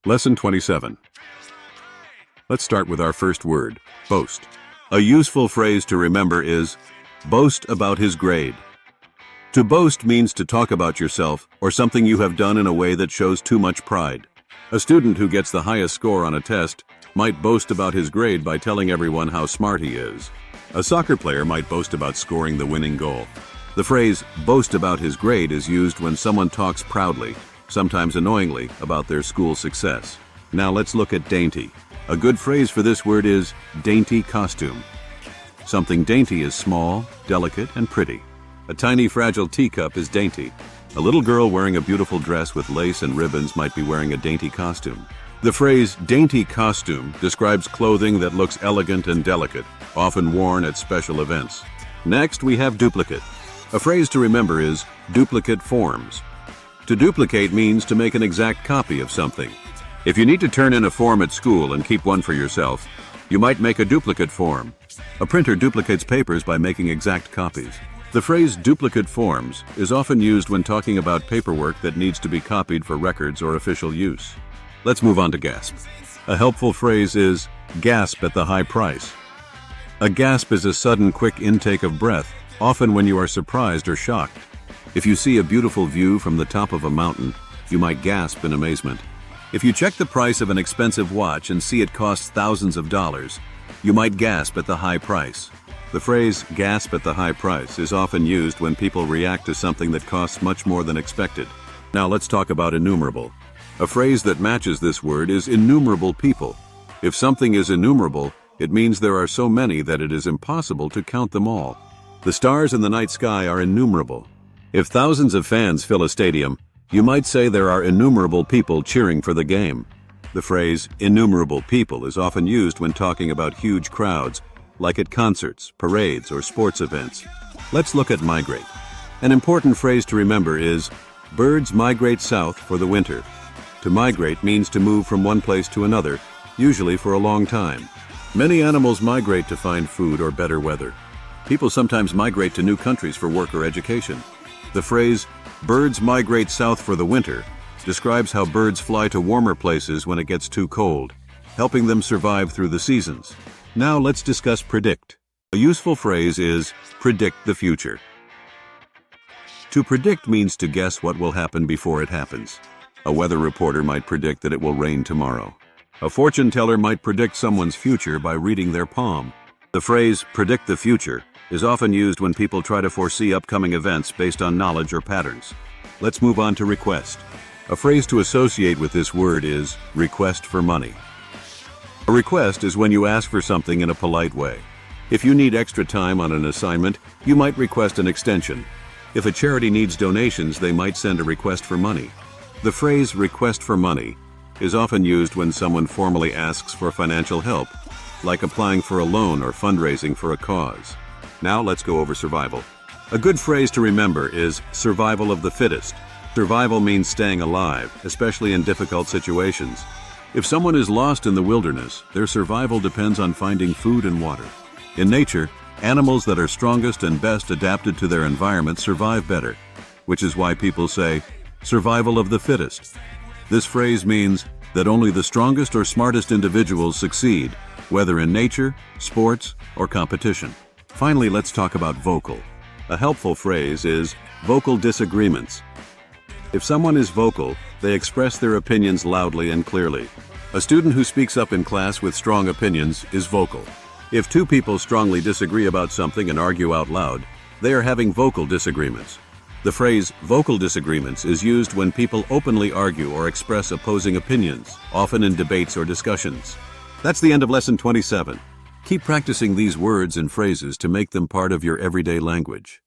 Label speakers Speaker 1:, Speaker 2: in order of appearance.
Speaker 1: Lesson 27. Let's start with our first word, boast. A useful phrase to remember is, boast about his grade. To boast means to talk about yourself or something you have done in a way that shows too much pride. A student who gets the highest score on a test might boast about his grade by telling everyone how smart he is. A soccer player might boast about scoring the winning goal. The phrase, boast about his grade, is used when someone talks proudly, sometimes annoyingly, about their school success. Now let's look at dainty. A good phrase for this word is dainty costume. Something dainty is small, delicate, and pretty. A tiny fragile teacup is dainty. A little girl wearing a beautiful dress with lace and ribbons might be wearing a dainty costume. The phrase dainty costume describes clothing that looks elegant and delicate, often worn at special events. Next, we have duplicate. A phrase to remember is duplicate forms. To duplicate means to make an exact copy of something. If you need to turn in a form at school and keep one for yourself, you might make a duplicate form. A printer duplicates papers by making exact copies. The phrase duplicate forms is often used when talking about paperwork that needs to be copied for records or official use. Let's move on to gasp. A helpful phrase is gasp at the high price. A gasp is a sudden, quick intake of breath, often when you are surprised or shocked. If you see a beautiful view from the top of a mountain, you might gasp in amazement. If you check the price of an expensive watch and see it costs thousands of dollars, you might gasp at the high price. The phrase gasp at the high price is often used when people react to something that costs much more than expected. Now let's talk about innumerable. A phrase that matches this word is innumerable people. If something is innumerable, it means there are so many that it is impossible to count them all. The stars in the night sky are innumerable. If thousands of fans fill a stadium, you might say there are innumerable people cheering for the game. The phrase innumerable people is often used when talking about huge crowds, like at concerts, parades, or sports events. Let's look at migrate. An important phrase to remember is, birds migrate south for the winter. To migrate means to move from one place to another, usually for a long time. Many animals migrate to find food or better weather. People sometimes migrate to new countries for work or education. The phrase, birds migrate south for the winter, describes how birds fly to warmer places when it gets too cold, helping them survive through the seasons. Now let's discuss predict. A useful phrase is predict the future. To predict means to guess what will happen before it happens. A weather reporter might predict that it will rain tomorrow. A fortune teller might predict someone's future by reading their palm. The phrase predict the future is often used when people try to foresee upcoming events based on knowledge or patterns. Let's move on to request. A phrase to associate with this word is request for money. A request is when you ask for something in a polite way. If you need extra time on an assignment, you might request an extension. If a charity needs donations, they might send a request for money. The phrase request for money is often used when someone formally asks for financial help, like applying for a loan or fundraising for a cause. Now let's go over survival. A good phrase to remember is survival of the fittest. Survival means staying alive, especially in difficult situations. If someone is lost in the wilderness, their survival depends on finding food and water. In nature, animals that are strongest and best adapted to their environment survive better, which is why people say, survival of the fittest. This phrase means that only the strongest or smartest individuals succeed, whether in nature, sports, or competition. Finally, let's talk about vocal. A helpful phrase is vocal disagreements. If someone is vocal, they express their opinions loudly and clearly. A student who speaks up in class with strong opinions is vocal. If two people strongly disagree about something and argue out loud, they are having vocal disagreements. The phrase vocal disagreements is used when people openly argue or express opposing opinions, often in debates or discussions. That's the end of Lesson 27. Keep practicing these words and phrases to make them part of your everyday language.